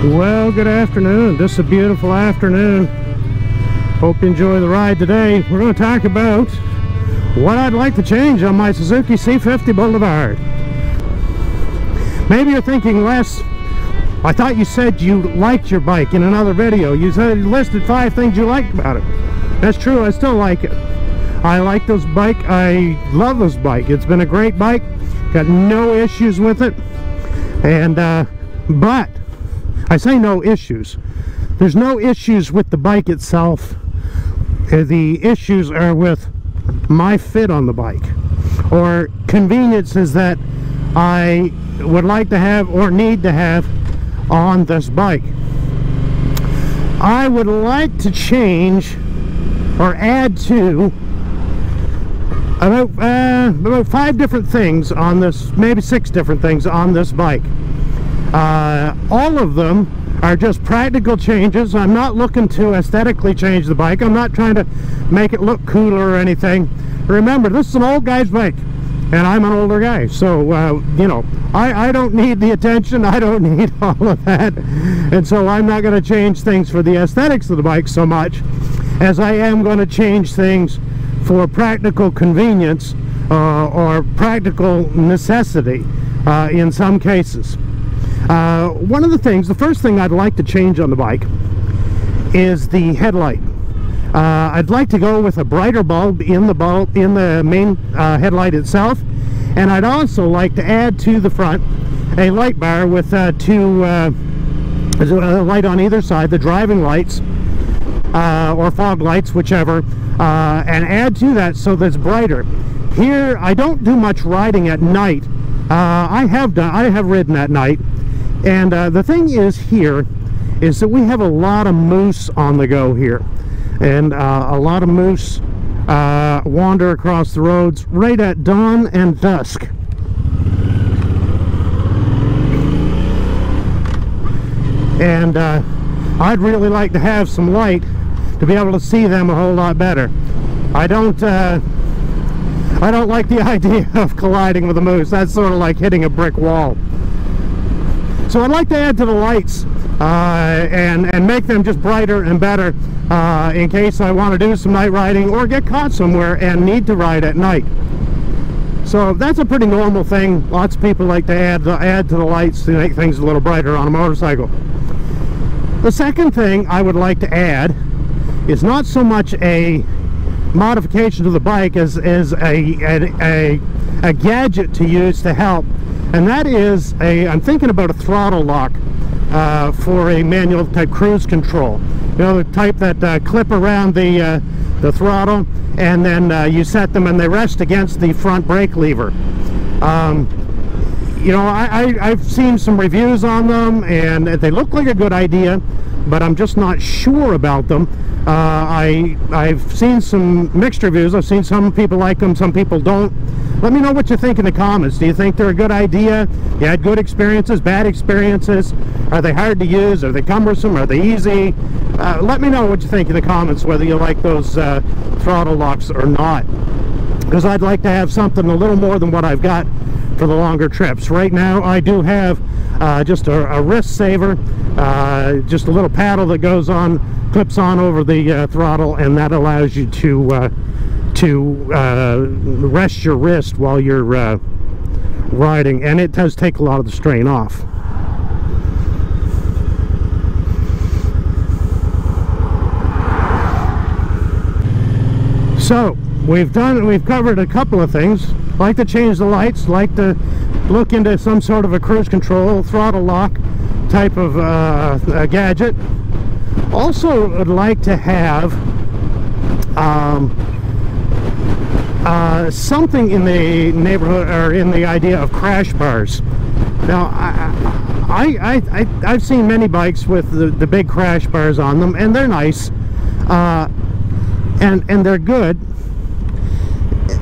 Well, good afternoon. This is a beautiful afternoon. Hope you enjoy the ride today. We're going to talk about what I'd like to change on my Suzuki C50 Boulevard. Maybe you're thinking, Les, I thought you said you liked your bike in another video. You said you listed 5 things you liked about it. That's true, I still like it. I like this bike. I love this bike. It's been a great bike. Got no issues with it. And, but I say no issues. There's no issues with the bike itself. The issues are with my fit on the bike, or conveniences that I would like to have or need to have on this bike. I would like to change or add to about 5 different things on this, maybe 6 different things on this bike. All of them are just practical changes. I'm not looking to aesthetically change the bike. I'm not trying to make it look cooler or anything. Remember, this is an old guy's bike, and I'm an older guy, so you know, I don't need the attention. I don't need all of that, and so I'm not going to change things for the aesthetics of the bike so much as I am going to change things for practical convenience or practical necessity in some cases. One of the things, the first thing I'd like to change on the bike is the headlight. I'd like to go with a brighter bulb in the main headlight itself, and I'd also like to add to the front a light bar with a light on either side, the driving lights or fog lights, whichever, and add to that so that it's brighter. Here, I don't do much riding at night. I have ridden at night. And the thing is here is that we have a lot of moose on the go here, and a lot of moose wander across the roads right at dawn and dusk. And I'd really like to have some light to be able to see them a whole lot better. I don't like the idea of colliding with a moose. That's sort of like hitting a brick wall. So I'd like to add to the lights and make them just brighter and better in case I want to do some night riding or get caught somewhere and need to ride at night. So that's a pretty normal thing. Lots of people like to add to the lights to make things a little brighter on a motorcycle. The second thing I would like to add is not so much a modification to the bike as a gadget to use to help. And that is I'm thinking about a throttle lock for a manual type cruise control. You know, the type that clip around the throttle, and then you set them and they rest against the front brake lever. You know, I've seen some reviews on them, and they look like a good idea, but I'm just not sure about them. I've seen some mixed reviews. I've seen some people like them, some people don't. Let me know what you think in the comments. Do you think they're a good idea? You had good experiences, bad experiences? Are they hard to use? Are they cumbersome? Are they easy? Let me know what you think in the comments, whether you like those throttle locks or not, because I'd like to have something a little more than what I've got for the longer trips. Right now I do have just a wrist saver, just a little paddle that goes on, clips on over the throttle, and that allows you to rest your wrist while you're riding, and it does take a lot of the strain off. So we've covered a couple of things. Like to change the lights, like to look into some sort of a cruise control, throttle lock type of a gadget. Also would like to have something in the neighborhood, or in the idea of crash bars. Now I've seen many bikes with the big crash bars on them, and they're nice, and they're good,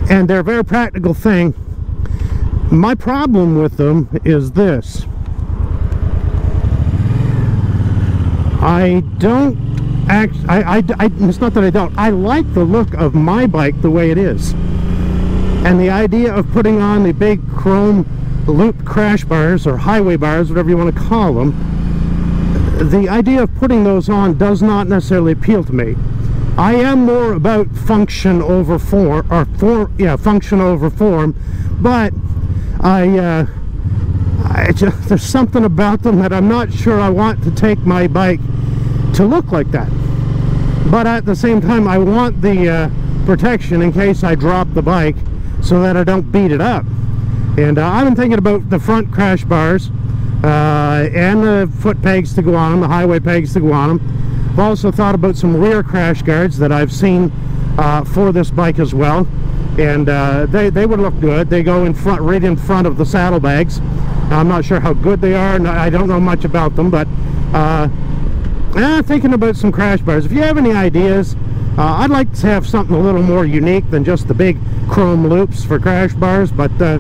and they're a very practical thing. My problem with them is this: it's not that I don't. I like the look of my bike the way it is, and the idea of putting on the big chrome loop crash bars or highway bars, whatever you want to call them, the idea of putting those on does not necessarily appeal to me. I am more about function over form, function over form, but there's something about them that I'm not sure I want to take my bike to look like that. But at the same time, I want the protection in case I drop the bike so that I don't beat it up. And I've been thinking about the front crash bars and the foot pegs to go on them, the highway pegs to go on them. I've also thought about some rear crash guards that I've seen for this bike as well, and they would look good. They go in front, right in front of the saddlebags. I'm not sure how good they are, and I don't know much about them, but thinking about some crash bars. If you have any ideas, I'd like to have something a little more unique than just the big chrome loops for crash bars, but I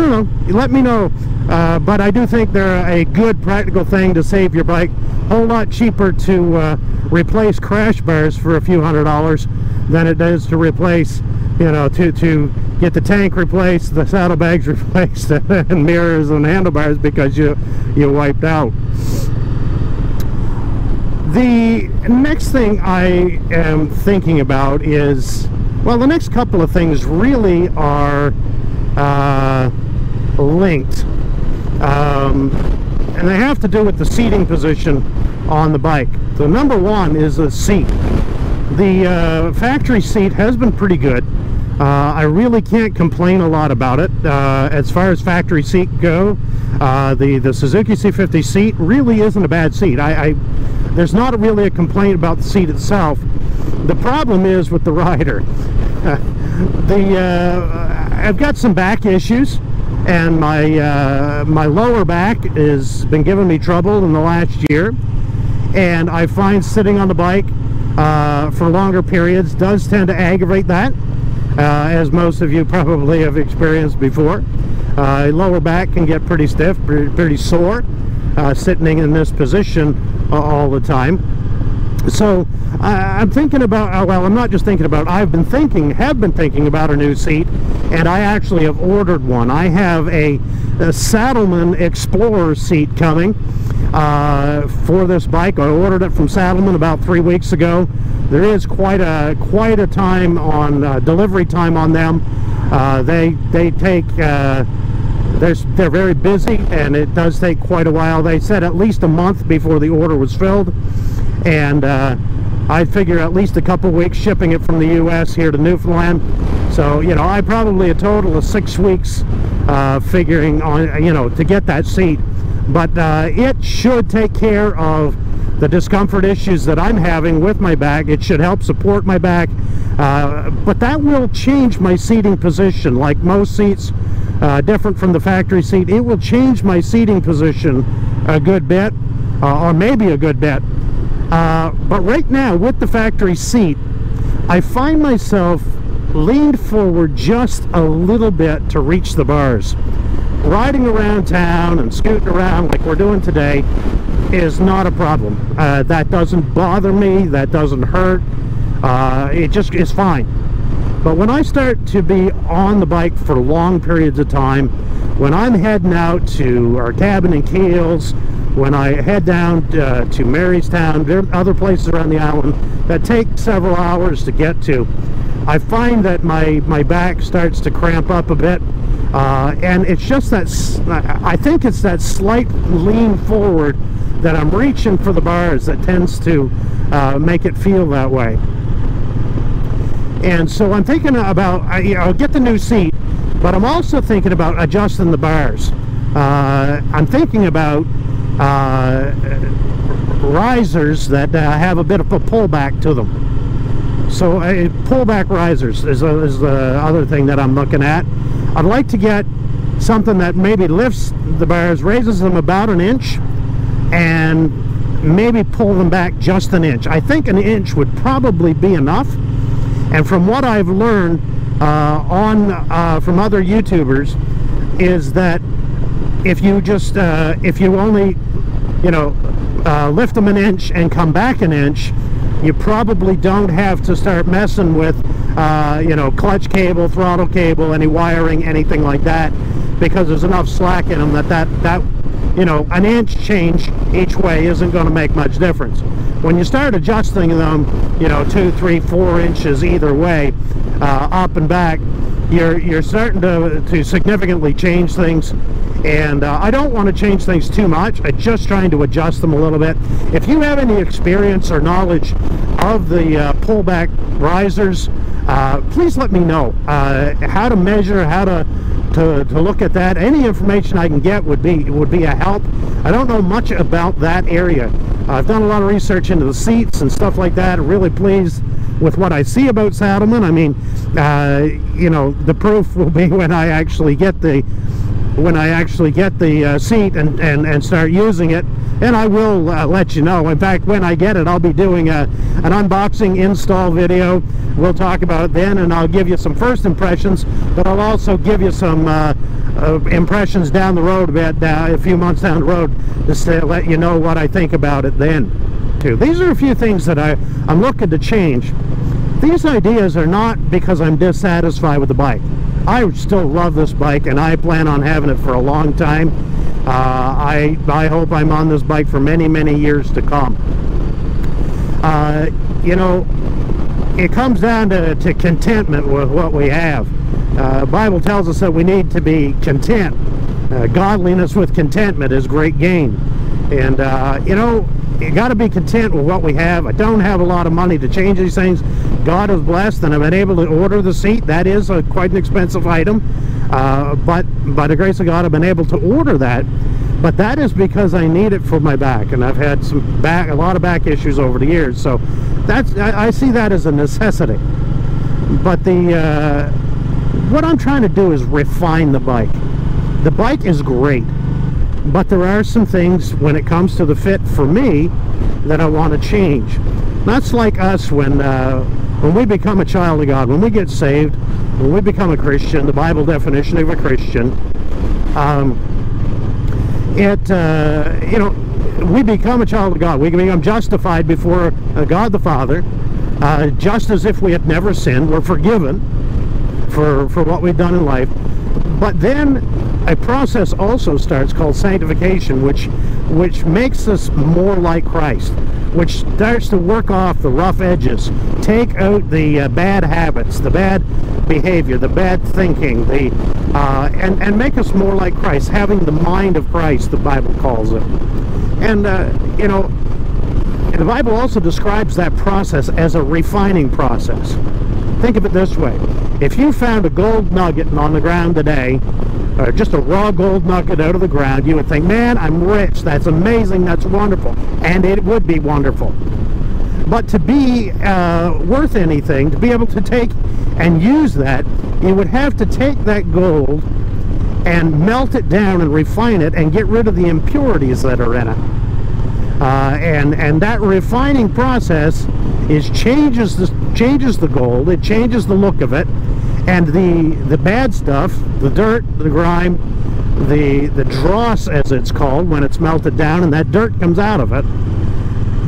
don't know, let me know. But I do think they're a good practical thing to save your bike. A whole lot cheaper to replace crash bars for a few $100s than it is to replace, you know, to get the tank replaced, the saddlebags replaced, and mirrors and handlebars because you wiped out. The next thing I am thinking about is, well, the next couple of things really are linked. And they have to do with the seating position on the bike. So number one is the seat. The factory seat has been pretty good. I really can't complain a lot about it. As far as factory seat go, the Suzuki C50 seat really isn't a bad seat. There's not really a complaint about the seat itself. The problem is with the rider. I've got some back issues, and my lower back has been giving me trouble in the last year, and I find sitting on the bike for longer periods does tend to aggravate that, as most of you probably have experienced before. Lower back can get pretty stiff, pretty sore, sitting in this position all the time. So I'm thinking about, well, I'm not just thinking about, have been thinking about a new seat, and I actually have ordered one. I have a Saddleman Explorer seat coming for this bike. I ordered it from Saddleman about 3 weeks ago. There is quite a time on delivery time on them. They take they're very busy, and it does take quite a while. They said at least a month before the order was filled, and I figure at least a couple weeks shipping it from the US here to Newfoundland. So, you know, I probably a total of 6 weeks figuring on, you know, to get that seat. But it should take care of the discomfort issues that I'm having with my back. It should help support my back, but that will change my seating position. Like most seats, different from the factory seat, it will change my seating position a good bit, or maybe a good bit. But right now, with the factory seat, I find myself leaned forward just a little bit to reach the bars. Riding around town and scooting around like we're doing today is not a problem. That doesn't bother me, that doesn't hurt, it just is fine. But when I start to be on the bike for long periods of time, when I'm heading out to our cabin in Keels, when I head down to Marystown, there are other places around the island that take several hours to get to, I find that my back starts to cramp up a bit, and it's just that, I think it's that slight lean forward that I'm reaching for the bars that tends to make it feel that way. And so I'm thinking about, I'll get the new seat, but I'm also thinking about adjusting the bars. I'm thinking about risers that have a bit of a pullback to them. So pullback risers is the other thing that I'm looking at. I'd like to get something that maybe lifts the bars, raises them about an inch, and maybe pull them back just an inch. I think an inch would probably be enough. And from what I've learned from other YouTubers, is that if you just if you only, you know, lift them an inch and come back an inch, you probably don't have to start messing with you know, clutch cable, throttle cable, any wiring, anything like that, because there's enough slack in them that you know, an inch change each way isn't going to make much difference. When you start adjusting them, you know, 2, 3, 4 inches either way, up and back, you're starting to significantly change things. And I don't want to change things too much. I'm just trying to adjust them a little bit. If you have any experience or knowledge of the pullback risers, please let me know how to measure, how to look at that. Any information I can get would be a help. I don't know much about that area. I've done a lot of research into the seats and stuff like that. I'm really pleased with what I see about Saddlemen. I mean, you know, the proof will be when I actually get the seat and start using it, and I will let you know. In fact, when I get it, I'll be doing an unboxing install video. We'll talk about it then, and I'll give you some first impressions, but I'll also give you some impressions down the road a few months down the road, just to let you know what I think about it then too. These are a few things that I'm looking to change. These ideas are not because I'm dissatisfied with the bike. I still love this bike, and I plan on having it for a long time. I hope I'm on this bike for many, many years to come. You know, it comes down to contentment with what we have. The Bible tells us that we need to be content. Godliness with contentment is great gain. And, you know, you got to be content with what we have. I don't have a lot of money to change these things. God has blessed, and I've been able to order the seat. That is quite an expensive item, but by the grace of God, I've been able to order that. But that is because I need it for my back, and I've had a lot of back issues over the years. So I see that as a necessity. But what I'm trying to do is refine the bike. The bike is great, but there are some things when it comes to the fit for me that I want to change. That's like us when we become a child of God, when we get saved, when we become a Christian. The Bible definition of a Christian, you know, we become a child of God. We become justified before God the Father, just as if we had never sinned. We're forgiven for what we've done in life. But then a process also starts called sanctification, which makes us more like Christ, which starts to work off the rough edges, take out the bad habits, the bad behavior, the bad thinking, and make us more like Christ, having the mind of Christ, the Bible calls it. And you know, the Bible also describes that process as a refining process. Think of it this way: if you found a gold nugget on the ground today, or just a raw gold nugget out of the ground, you would think, man, I'm rich, that's amazing, that's wonderful. And it would be wonderful. But to be worth anything, to be able to take and use that, you would have to take that gold and melt it down and refine it and get rid of the impurities that are in it. And that refining process changes the gold, it changes the look of it, and the bad stuff, the dirt, the grime, the dross as it's called when it's melted down and that dirt comes out of it,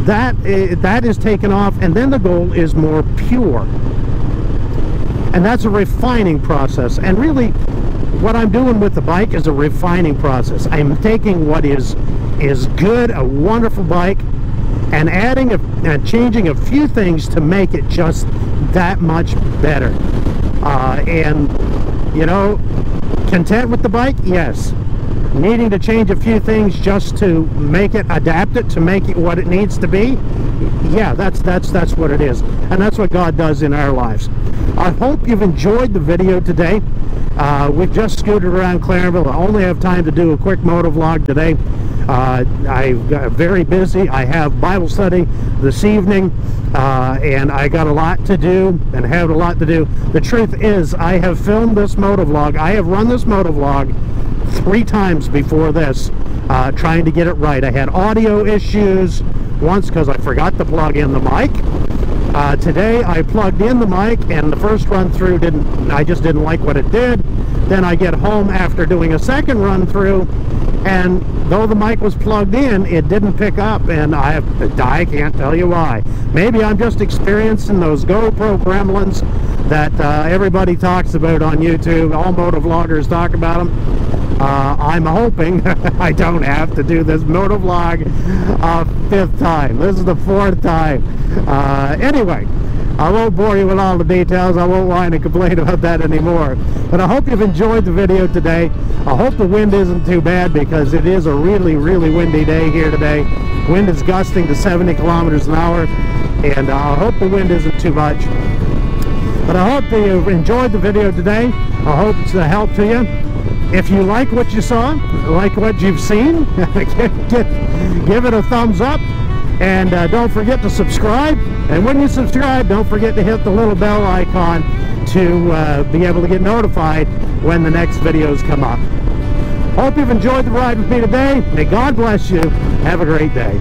that is taken off, and then the gold is more pure. And that's a refining process. And really what I'm doing with the bike is a refining process. I'm taking what is good, a wonderful bike, and adding and changing a few things to make it just that much better. And you know, content with the bike, yes. Needing to change a few things just to make it, adapt it to make it what it needs to be, yeah, that's what it is, and that's what God does in our lives. I hope you've enjoyed the video today. We've just scooted around Clarenville. I only have time to do a quick moto vlog today. I'm very busy. I have Bible study this evening, and I got a lot to do and have a lot to do. The truth is, I have filmed this moto vlog. I have run this moto vlog 3 times before this, trying to get it right. I had audio issues once because I forgot to plug in the mic. Today I plugged in the mic, and the first run through I just didn't like what it did. Then I get home after doing a second run through, and though the mic was plugged in, it didn't pick up, and I can't tell you why. Maybe I'm just experiencing those GoPro gremlins, that everybody talks about on YouTube. All motovloggers talk about them. I'm hoping I don't have to do this motovlog a 5th time. This is the 4th time. Anyway, I won't bore you with all the details. I won't whine and complain about that anymore. But I hope you've enjoyed the video today. I hope the wind isn't too bad, because it is a really, really windy day here today. Wind is gusting to 70 kilometers an hour, and I hope the wind isn't too much. But I hope that you've enjoyed the video today. I hope it's a help to you. If you like what you saw, like what you've seen, give it a thumbs up. And don't forget to subscribe. And when you subscribe, don't forget to hit the little bell icon to be able to get notified when the next videos come up. Hope you've enjoyed the ride with me today. May God bless you. Have a great day.